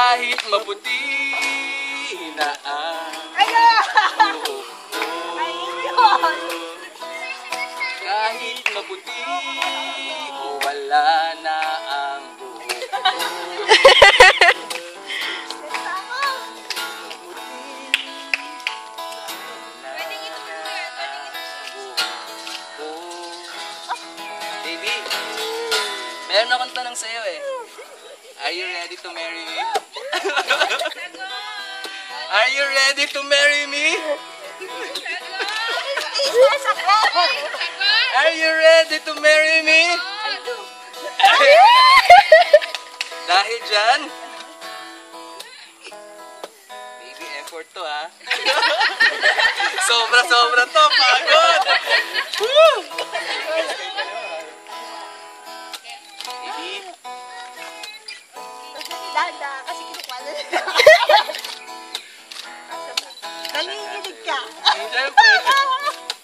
Kahit maputi na ang buhok ko. Kahit maputi o wala na ang buhok ko. Baby, meron akong tanong sa'yo eh. Are you ready to marry me? Are you ready to marry me? Are you ready to marry me? Dahil dyan, baby, effort to ha. Sobra-sobra to, pagod. Woo! Baby, Dada, kasi kinukwala nila. Nanginginig ka. siyempre,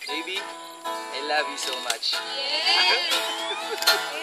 baby, I love you so much. Yeah.